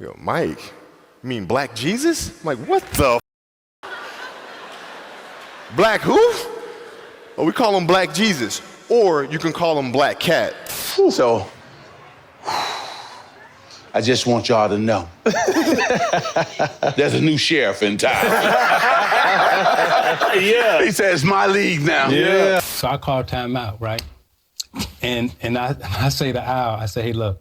I go, Mike, you mean Black Jesus? I'm like, what the Black who? Oh, we call him Black Jesus. Or you can call him Black Cat. So, I just want y'all to know. There's a new sheriff in town. Yeah. He says, my league now. Yeah. So I call timeout, right? And I say to Al, I say, hey, look,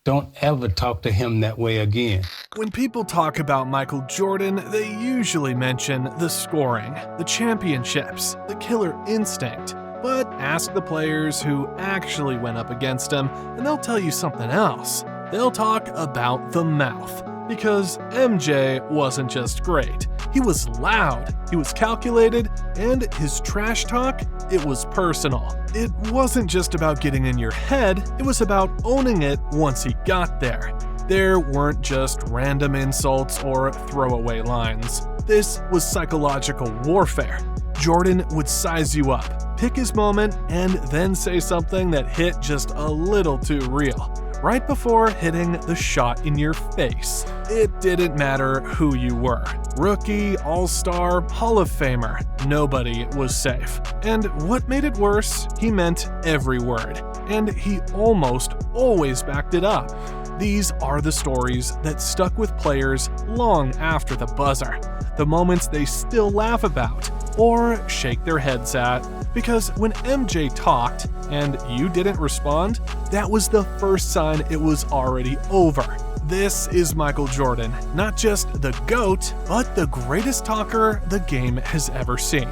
don't ever talk to him that way again. When people talk about Michael Jordan, they usually mention the scoring, the championships, the killer instinct. But ask the players who actually went up against him, and they'll tell you something else. They'll talk about the mouth. Because MJ wasn't just great. He was loud, he was calculated, and his trash talk, it was personal. It wasn't just about getting in your head, it was about owning it once he got there. There weren't just random insults or throwaway lines. This was psychological warfare. Jordan would size you up, pick his moment, and then say something that hit just a little too real. Right before hitting the shot in your face. It didn't matter who you were. Rookie, all-star, Hall of Famer. Nobody was safe. And what made it worse, he meant every word. And he almost always backed it up. These are the stories that stuck with players long after the buzzer. The moments they still laugh about or shake their heads at. Because when MJ talked and you didn't respond, that was the first sign it was already over. This is Michael Jordan, not just the GOAT, but the greatest talker the game has ever seen.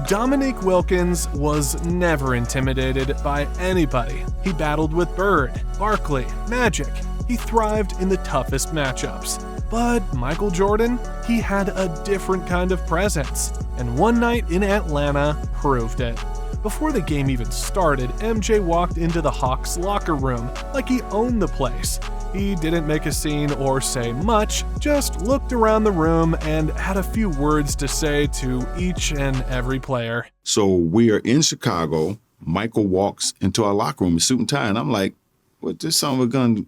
Dominique Wilkins was never intimidated by anybody. He battled with Bird, Barkley, Magic. He thrived in the toughest matchups. But Michael Jordan, he had a different kind of presence. And one night in Atlanta proved it. Before the game even started, MJ walked into the Hawks locker room like he owned the place. He didn't make a scene or say much, just looked around the room and had a few words to say to each and every player. So we are in Chicago. Michael walks into our locker room in suit and tie, and I'm like, what this son of a gun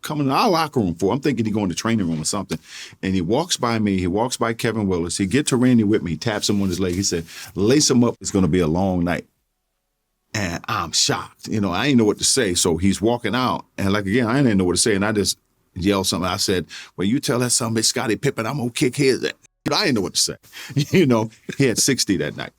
coming to our locker room for? I'm thinking he going to the training room or something. And he walks by me, he walks by Kevin Willis, he gets to Randy with me, he taps him on his leg, he said, lace him up, it's going to be a long night. And I'm shocked. You know, I didn't know what to say. So he's walking out. And like, again, I didn't know what to say. And I just yelled something. I said, well, you tell that son of a Scottie Pippen, I'm going to kick his ass. I didn't know what to say. You know, he had 60 that night.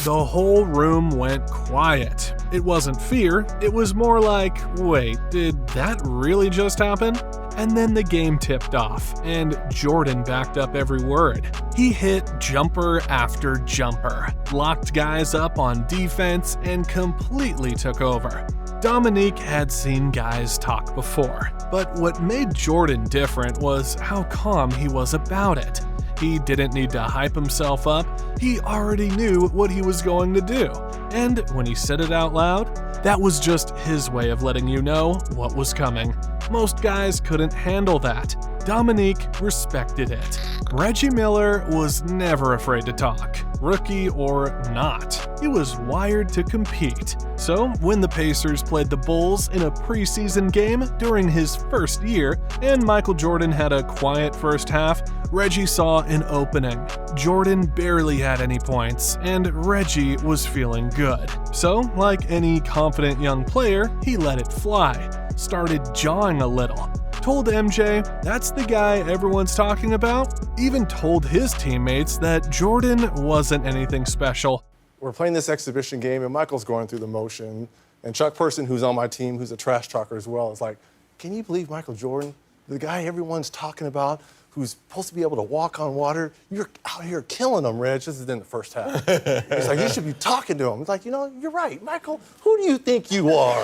The whole room went quiet. It wasn't fear. It was more like, wait, did that really just happen? And then the game tipped off, and Jordan backed up every word. He hit jumper after jumper, locked guys up on defense, and completely took over. Dominique had seen guys talk before, but what made Jordan different was how calm he was about it. He didn't need to hype himself up, he already knew what he was going to do. And when he said it out loud, that was just his way of letting you know what was coming. Most guys couldn't handle that. Dominique respected it. Reggie Miller was never afraid to talk, rookie or not. He was wired to compete. So when the Pacers played the Bulls in a preseason game during his first year, and Michael Jordan had a quiet first half, Reggie saw an opening. Jordan barely had any points, and Reggie was feeling good. So, like any confident young player, he let it fly. Started jawing a little. Told MJ that's the guy everyone's talking about. Even told his teammates that Jordan wasn't anything special. We're playing this exhibition game, and Michael's going through the motion. And Chuck Person, who's on my team, who's a trash talker as well, is like, can you believe Michael Jordan, the guy everyone's talking about, who's supposed to be able to walk on water, you're out here killing him, Reg. This is in the first half. He's like, you should be talking to him. He's like, you know, you're right, Michael. Who do you think you are?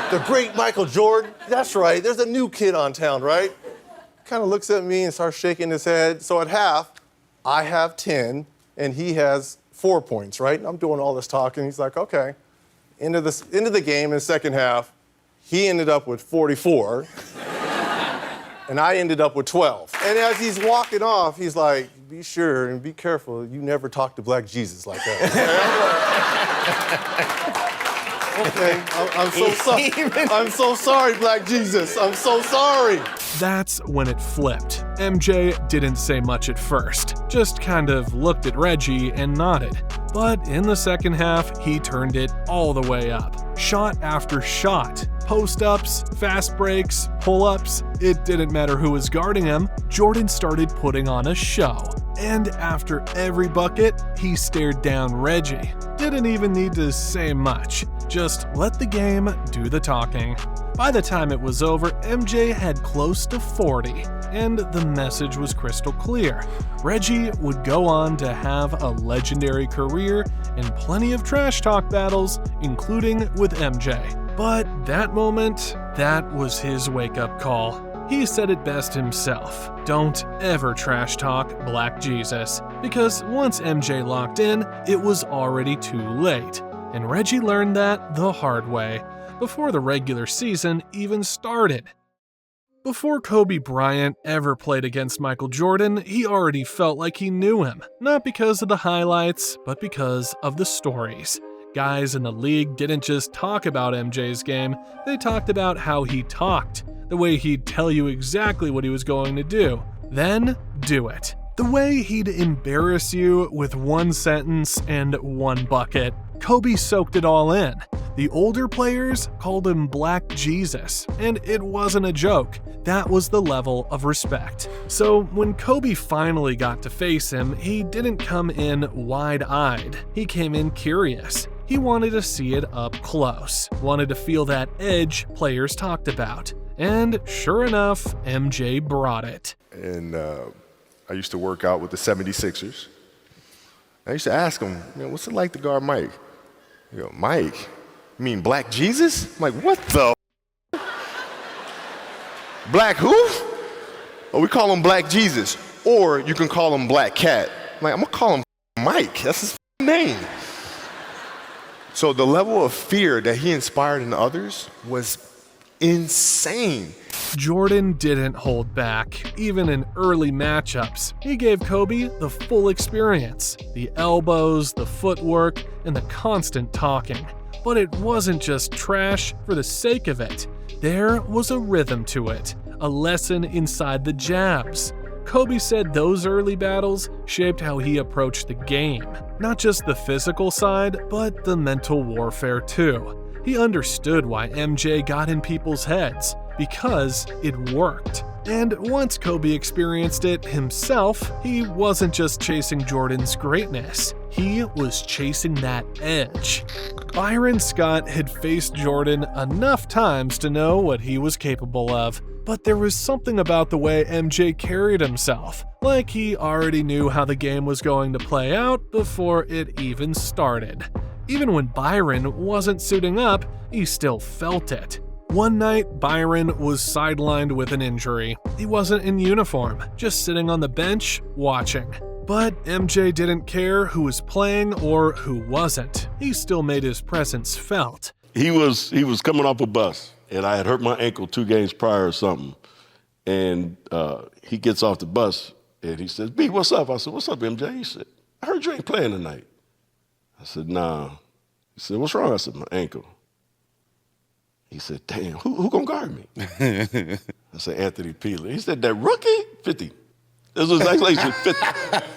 The great Michael Jordan? That's right. There's a new kid on town, right? Kind of looks at me and starts shaking his head. So at half, I have 10, and he has 4 points, right? And I'm doing all this talking. He's like, okay. End of the game in the second half, he ended up with 44. And I ended up with 12. And as he's walking off, he's like, be sure and be careful. You never talk to Black Jesus like that. Okay, I'm so sorry. I'm so sorry, Black Jesus. I'm so sorry. That's when it flipped. MJ didn't say much at first, just kind of looked at Reggie and nodded. But in the second half, he turned it all the way up. Shot after shot. Post-ups, fast breaks, pull-ups, it didn't matter who was guarding him, Jordan started putting on a show. And after every bucket, he stared down Reggie. Didn't even need to say much, just let the game do the talking. By the time it was over, MJ had close to 40, and the message was crystal clear. Reggie would go on to have a legendary career and plenty of trash talk battles, including with MJ. But that moment, that was his wake-up call. He said it best himself. Don't ever trash talk Black Jesus, because once MJ locked in, it was already too late. And Reggie learned that the hard way, before the regular season even started. Before Kobe Bryant ever played against Michael Jordan, he already felt like he knew him, not because of the highlights, but because of the stories. Guys in the league didn't just talk about MJ's game, they talked about how he talked, the way he'd tell you exactly what he was going to do, then do it. The way he'd embarrass you with one sentence and one bucket. Kobe soaked it all in. The older players called him Black Jesus, and it wasn't a joke. That was the level of respect. So when Kobe finally got to face him, he didn't come in wide-eyed. He came in curious. He wanted to see it up close, wanted to feel that edge players talked about. And sure enough, MJ brought it. And I used to work out with the 76ers. I used to ask him, what's it like to guard Mike? You go, Mike? You mean Black Jesus? I'm like, what the? Black who? Oh, we call him Black Jesus. Or you can call him Black Cat. I'm like, I'm gonna call him Mike. That's his name. So the level of fear that he inspired in others was insane. Jordan didn't hold back, even in early matchups. He gave Kobe the full experience, the elbows, the footwork, and the constant talking. But it wasn't just trash for the sake of it. There was a rhythm to it, a lesson inside the jabs. Kobe said those early battles shaped how he approached the game. Not just the physical side, but the mental warfare too. He understood why MJ got in people's heads, because it worked. And once Kobe experienced it himself, he wasn't just chasing Jordan's greatness. He was chasing that edge. Byron Scott had faced Jordan enough times to know what he was capable of, but there was something about the way MJ carried himself, like he already knew how the game was going to play out before it even started. Even when Byron wasn't suiting up, he still felt it. One night, Byron was sidelined with an injury. He wasn't in uniform, just sitting on the bench, watching. But MJ didn't care who was playing or who wasn't. He still made his presence felt. He was coming off a bus, and I had hurt my ankle 2 games prior or something. And he gets off the bus, and he says, B, what's up? I said, what's up, MJ? He said, I heard you ain't playing tonight. I said, nah. He said, what's wrong? I said, my ankle. He said, damn, who gonna guard me? I said, Anthony Peeler. He said, that rookie? 50. This was exactly 50.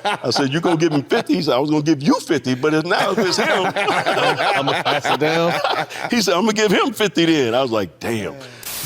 I said, you gonna give him 50? He said, I was gonna give you 50, but now if it's him. I'm gonna pass it down. He said, I'm gonna give him 50 then. I was like, damn.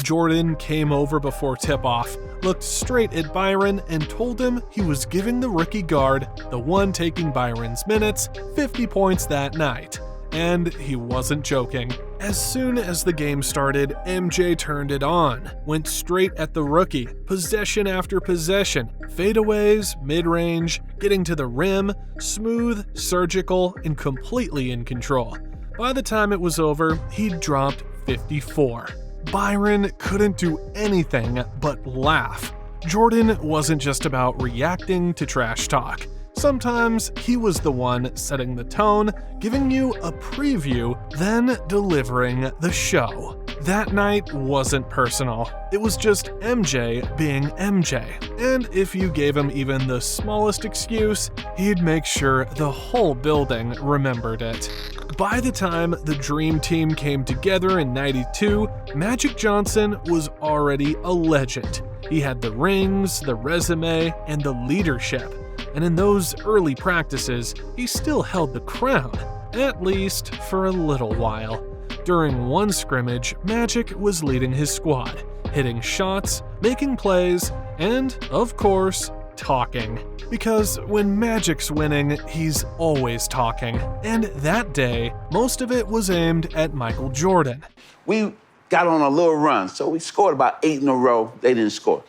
Jordan came over before tip-off, looked straight at Byron, and told him he was giving the rookie guard, the one taking Byron's minutes, 50 points that night. And he wasn't joking. As soon as the game started, MJ turned it on, went straight at the rookie, possession after possession, fadeaways, mid-range, getting to the rim, smooth, surgical, and completely in control. By the time it was over, he'd dropped 54. Byron couldn't do anything but laugh. Jordan wasn't just about reacting to trash talk. Sometimes he was the one setting the tone, giving you a preview, then delivering the show. that night wasn't personal. It was just MJ being MJ. And if you gave him even the smallest excuse, he'd make sure the whole building remembered it. By the time the Dream Team came together in '92, Magic Johnson was already a legend. He had the rings, the resume, and the leadership. And in those early practices, he still held the crown, at least for a little while. During one scrimmage, Magic was leading his squad, hitting shots, making plays, and, of course, talking. Because when Magic's winning, he's always talking. And that day, most of it was aimed at Michael Jordan. We got on a little run, so we scored about 8 in a row. They didn't score.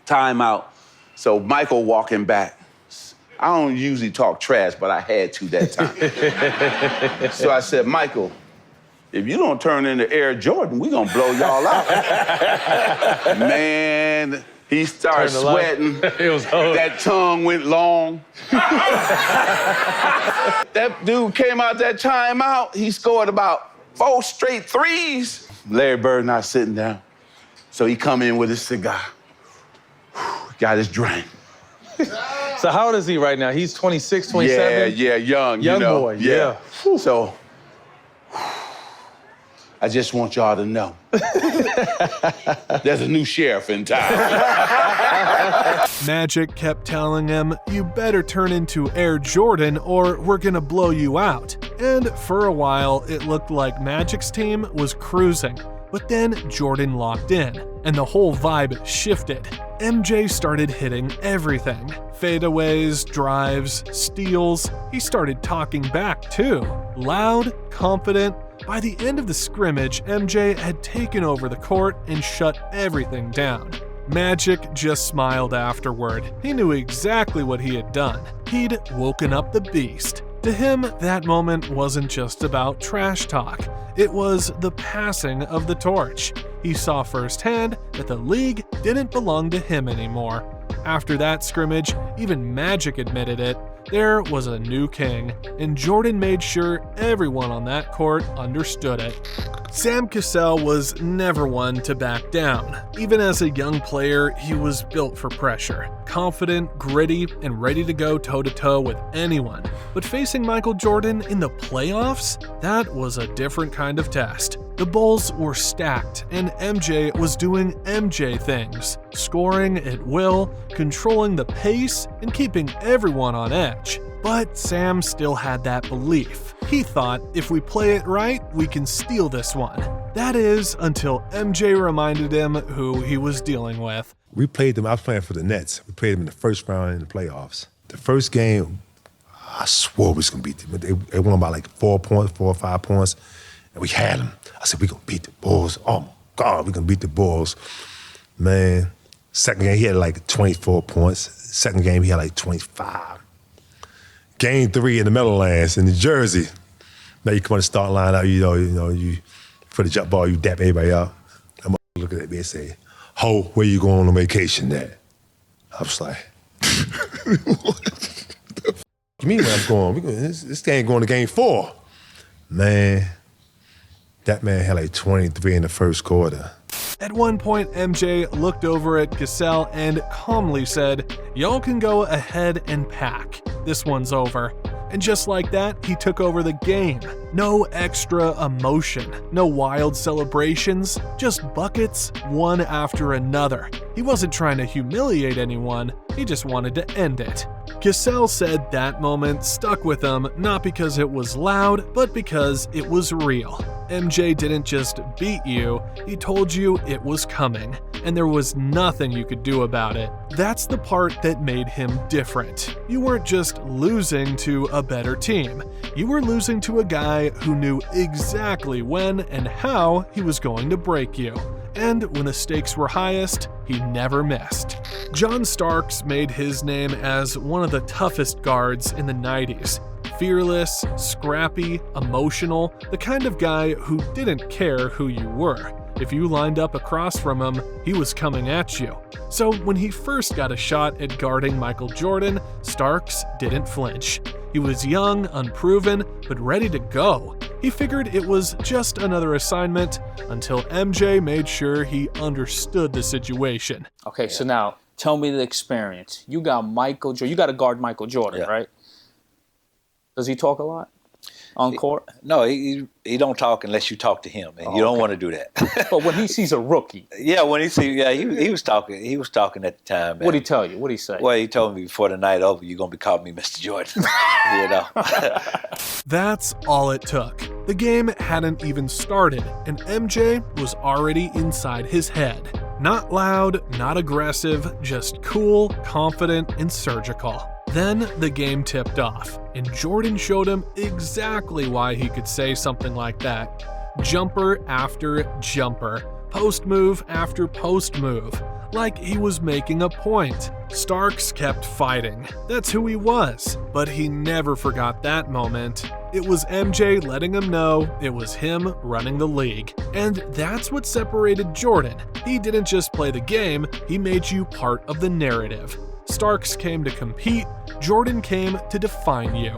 Timeout. So Michael walking back. I don't usually talk trash, but I had to that time. So I said, Michael, if you don't turn into Air Jordan, we gonna blow y'all out. Man, he started sweating. It was hard. That tongue went long. That dude came out that timeout. He scored about 4 straight threes. Larry Bird not sitting down. So he come in with his cigar. Got his drink. So how old is he right now? He's 26, 27? Yeah, young. Young you know. boy, yeah. So, I just want y'all to know. There's a new sheriff in town. Magic kept telling him, "You better turn into Air Jordan or we're gonna blow you out." And for a while, it looked like Magic's team was cruising. But then Jordan locked in, and the whole vibe shifted. MJ started hitting everything. Fadeaways, drives, steals. He started talking back too. Loud, confident. By the end of the scrimmage, MJ had taken over the court and shut everything down. Magic just smiled afterward. He knew exactly what he had done. He'd woken up the beast. To him, that moment wasn't just about trash talk. It was the passing of the torch. He saw firsthand that the league didn't belong to him anymore. After that scrimmage, even Magic admitted it. There was a new king, and Jordan made sure everyone on that court understood it. Sam Cassell was never one to back down. Even as a young player, he was built for pressure. Confident, gritty, and ready to go toe-to-toe with anyone. But facing Michael Jordan in the playoffs, that was a different kind of test. The Bulls were stacked, and MJ was doing MJ things, scoring at will, controlling the pace, and keeping everyone on edge. But Sam still had that belief. He thought, if we play it right, we can steal this one. That is, until MJ reminded him who he was dealing with. We played them, I was playing for the Nets. We played them in the first round in the playoffs. The first game, I swore we was gonna beat them. They won by like 4 or 5 points, and we had them. I said, we gonna beat the Bulls. Oh my God, we gonna beat the Bulls. Man, second game, he had like 24 points. Second game, he had like 25. Game 3 in the Meadowlands in New Jersey. Now you come on the start line out, you for the jump ball, you dap everybody out. I'm looking at me and say, "Ho, where you going on vacation at?" I was like, "What you mean where I'm going? This game going to game 4." Man, that man had like 23 in the first quarter. At one point, MJ looked over at Cassell and calmly said, "Y'all can go ahead and pack. This one's over." And just like that, he took over the game. No extra emotion, no wild celebrations, just buckets, one after another. He wasn't trying to humiliate anyone, he just wanted to end it. Cassell said that moment stuck with him not because it was loud, but because it was real. MJ didn't just beat you, he told you it was coming, and there was nothing you could do about it. That's the part that made him different. You weren't just losing to a better team, you were losing to a guy who knew exactly when and how he was going to break you. And when the stakes were highest, he never missed. John Starks made his name as one of the toughest guards in the 90s. Fearless, scrappy, emotional, the kind of guy who didn't care who you were. If you lined up across from him, he was coming at you. So when he first got a shot at guarding Michael Jordan, Starks didn't flinch. He was young, unproven, but ready to go. He figured it was just another assignment until MJ made sure he understood the situation. Okay, so now tell me the experience. You got Michael Jordan. You got to guard Michael Jordan, right? Does he talk a lot on court? No, he don't talk unless you talk to him, and you don't want to do that. But when he sees a rookie, he was talking. He was talking at the time. What'd he tell you? What'd he say? Well, he told me before the night over, you're gonna be calling me Mr. Jordan. You know. That's all it took. The game hadn't even started, and MJ was already inside his head. Not loud, not aggressive, just cool, confident, and surgical. Then the game tipped off, and Jordan showed him exactly why he could say something like that. Jumper after jumper, post move after post move, like he was making a point. Starks kept fighting. That's who he was. But he never forgot that moment. It was MJ letting him know it was him running the league. And that's what separated Jordan. He didn't just play the game, he made you part of the narrative. Starks came to compete, Jordan came to define you.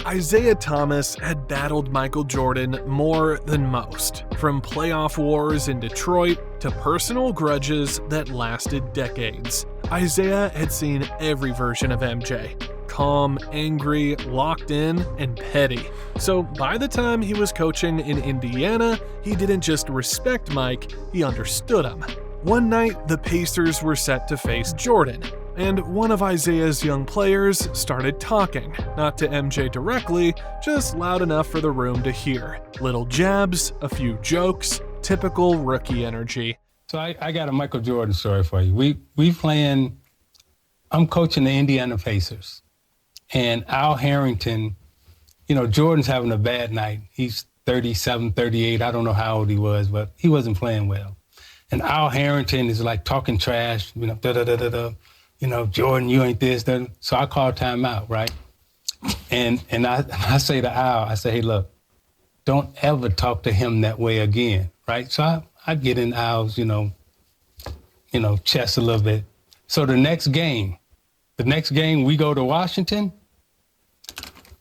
Isaiah Thomas had battled Michael Jordan more than most, from playoff wars in Detroit to personal grudges that lasted decades. Isaiah had seen every version of MJ. Calm, angry, locked in, and petty. So by the time he was coaching in Indiana, he didn't just respect Mike, he understood him. One night, the Pacers were set to face Jordan, and one of Isaiah's young players started talking, not to MJ directly, just loud enough for the room to hear. Little jabs, a few jokes, typical rookie energy. So I got a Michael Jordan story for you. I'm coaching the Indiana Pacers, and Al Harrington, Jordan's having a bad night. He's 37, 38, I don't know how old he was, but he wasn't playing well. And Al Harrington is like talking trash, Jordan, you ain't this, that. So I call timeout, right? And I say to Al, I say, hey, look, don't ever talk to him that way again, right? So I get in Al's, chest a little bit. So the next game we go to Washington,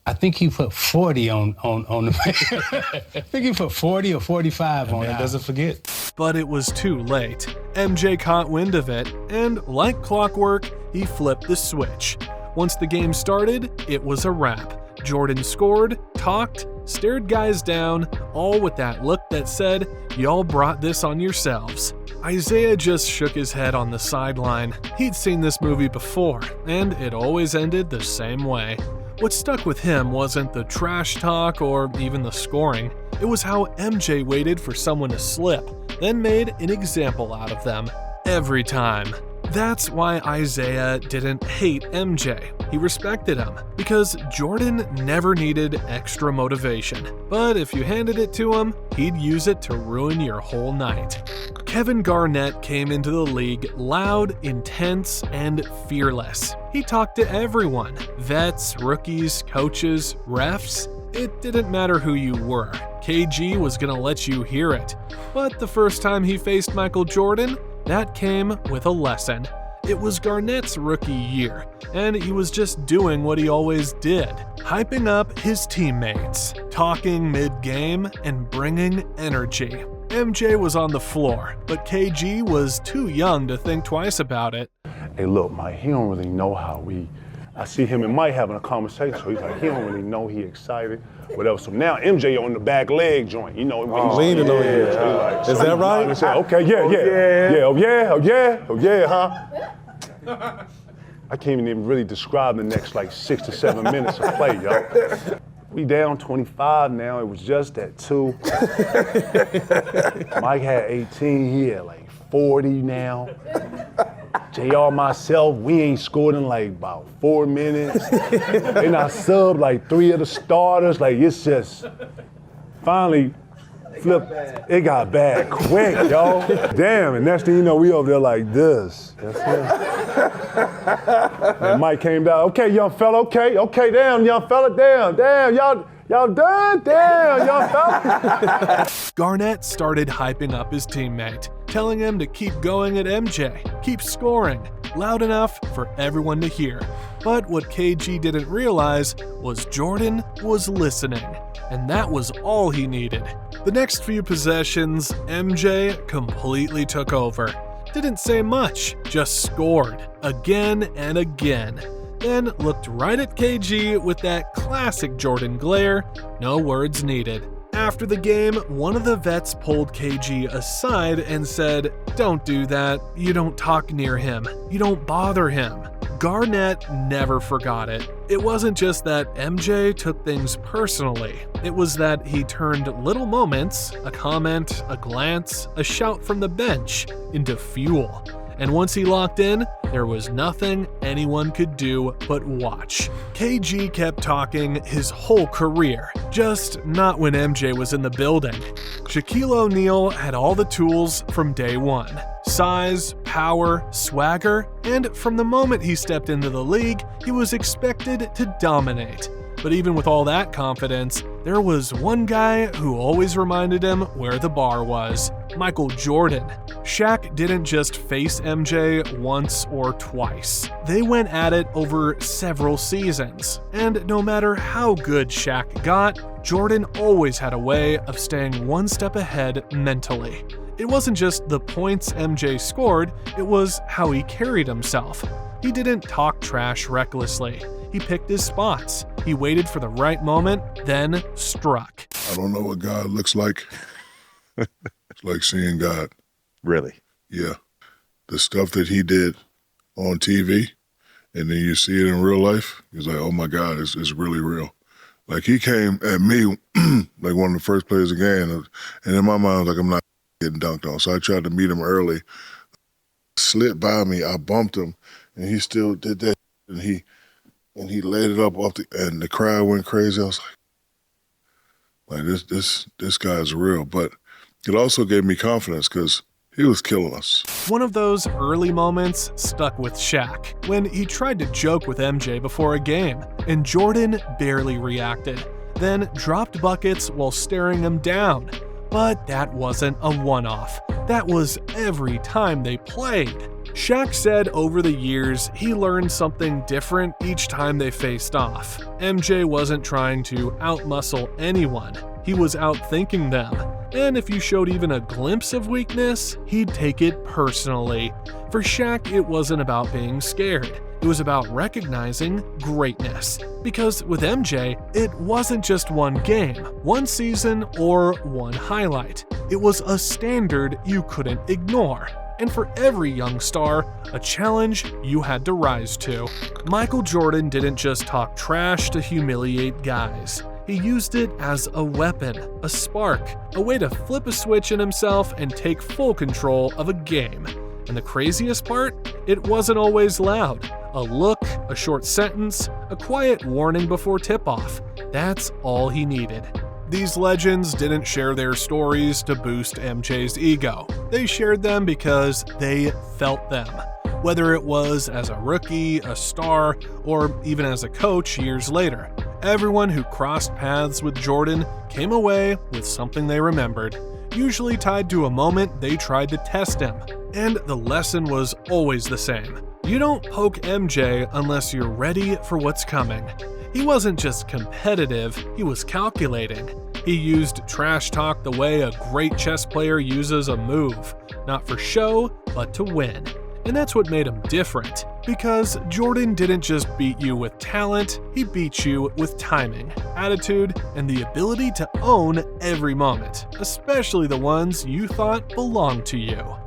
I think he put 40 on the I think he put 40 or 45 on it. Doesn't forget. But it was too late. MJ caught wind of it, and like clockwork, he flipped the switch. Once the game started, it was a wrap. Jordan scored, talked, stared guys down, all with that look that said, y'all brought this on yourselves. Isaiah just shook his head on the sideline. He'd seen this movie before, and it always ended the same way. What stuck with him wasn't the trash talk or even the scoring. It was how MJ waited for someone to slip, then made an example out of them. Every time. That's why Isaiah didn't hate MJ. He respected him, because Jordan never needed extra motivation. But if you handed it to him, he'd use it to ruin your whole night. Kevin Garnett came into the league loud, intense, and fearless. He talked to everyone, vets, rookies, coaches, refs. It didn't matter who you were. KG was gonna let you hear it. But the first time he faced Michael Jordan, that came with a lesson. It was Garnett's rookie year, and he was just doing what he always did, hyping up his teammates, talking mid-game, and bringing energy. MJ was on the floor, but KG was too young to think twice about it. Hey, look, Mike, he don't really know how I see him and Mike having a conversation, so he's like, he don't really know he excited, whatever. So now MJ on the back leg joint, when he's leaning on you. Like, is that right? Okay, yeah, huh? I can't even really describe the next 6 to 7 minutes of play, yo. We down 25 now, it was just at 2. Mike had 18, he had 40 now. JR, myself, we ain't scored in about 4 minutes. And I subbed 3 of the starters. It's just finally flipped. It got bad quick, yo. Damn, and next thing you know, we over there like this. That's it. And Mike came down. Okay, young fella, okay, damn, young fella, damn, y'all done? Damn, young fella. Garnett started hyping up his teammate, telling him to keep going at MJ, keep scoring, loud enough for everyone to hear. But what KG didn't realize was Jordan was listening, and that was all he needed. The next few possessions, MJ completely took over. Didn't say much, just scored again and again. Then looked right at KG with that classic Jordan glare, no words needed. After the game, one of the vets pulled KG aside and said, "Don't do that. You don't talk near him. You don't bother him." Garnett never forgot it. It wasn't just that MJ took things personally. It was that he turned little moments, a comment, a glance, a shout from the bench, into fuel. And once he locked in, there was nothing anyone could do but watch. KG kept talking his whole career, just not when MJ was in the building. Shaquille O'Neal had all the tools from day one. Size, power, swagger, and from the moment he stepped into the league, he was expected to dominate. But even with all that confidence, there was one guy who always reminded him where the bar was: Michael Jordan. Shaq didn't just face MJ once or twice. They went at it over several seasons, and no matter how good Shaq got, Jordan always had a way of staying one step ahead mentally. It wasn't just the points MJ scored, it was how he carried himself. He didn't talk trash recklessly. He picked his spots. He waited for the right moment, then struck. I don't know what God looks like. It's like seeing God. Really? Yeah. The stuff that he did on TV, and then you see it in real life, it's like, oh my God, it's really real. Like, he came at me like one of the first players of the game, and in my mind, I was like, I'm not getting dunked on. So I tried to meet him early. Slid by me, I bumped him, and he still did that, and he laid it up off and the crowd went crazy. I was like this guy's real. But it also gave me confidence because he was killing us. One of those early moments stuck with Shaq, when he tried to joke with MJ before a game, and Jordan barely reacted, then dropped buckets while staring him down. But that wasn't a one-off. That was every time they played. Shaq said over the years he learned something different each time they faced off. MJ wasn't trying to outmuscle anyone. He was outthinking them. And if you showed even a glimpse of weakness, he'd take it personally. For Shaq, it wasn't about being scared. It was about recognizing greatness. Because with MJ, it wasn't just one game, one season, or one highlight. It was a standard you couldn't ignore. And for every young star, a challenge you had to rise to. Michael Jordan didn't just talk trash to humiliate guys. He used it as a weapon, a spark, a way to flip a switch in himself and take full control of a game. And the craziest part? It wasn't always loud. A look, a short sentence, a quiet warning before tip-off. That's all he needed. These legends didn't share their stories to boost MJ's ego. They shared them because they felt them. Whether it was as a rookie, a star, or even as a coach years later, everyone who crossed paths with Jordan came away with something they remembered, usually tied to a moment they tried to test him. And the lesson was always the same. You don't poke MJ unless you're ready for what's coming. He wasn't just competitive, he was calculating. He used trash talk the way a great chess player uses a move, not for show, but to win. And that's what made him different. Because Jordan didn't just beat you with talent, he beat you with timing, attitude, and the ability to own every moment, especially the ones you thought belonged to you.